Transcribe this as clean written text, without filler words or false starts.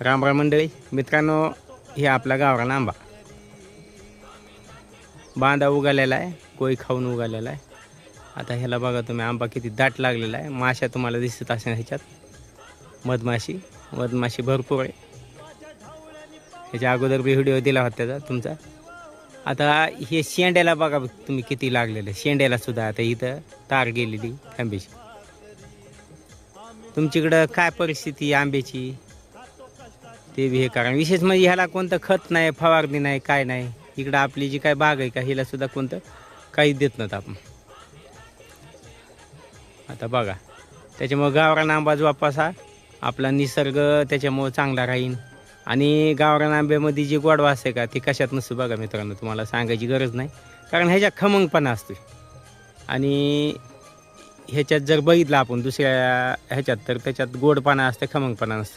रामराम मंडळी मित्रांनो, हे आपला गावरान आंबा बांधा उगालेला आहे, कोई खाऊन उगालेला आहे. आता ह्याला बघा तुम्ही, आंबा किती दाट लागलेला आहे. माशा तुम्हाला दिसत असेल ह्याच्यात, मधमाशी भरपूर आहे. ह्याच्या अगोदर बी व्हिडिओ दिला होता त्याचा तुमचा. आता हे शेंड्याला बघा तुम्ही किती लागलेलं आहे. शेंड्याला सुद्धा आता इथं तार गेलेली आंब्याची. तुमच्याकडं काय परिस्थिती आंब्याची ते बी हे कारण विशेष म्हणजे ह्याला कोणतं खत नाही, फवारणी नाही, काय नाही. इकडं आपली जी काय बाग आहे का हिला सुद्धा कोणतं काहीच देत नव्हतं आपण. आता बघा, त्याच्यामुळं गावरान आंबा वापसा, आपला निसर्ग त्याच्यामुळं चांगला राहील. आणि गावरान आंब्यामध्ये जी गोडवा असते का ती कशात नसतं बघा मित्रांनो, तुम्हाला सांगायची गरज नाही. कारण ह्याच्या खमंगपणा असतो. आणि ह्याच्यात जर बघितलं आपण दुसऱ्या ह्याच्यात तर त्याच्यात गोडपणा असते, खमंगपणा नसते.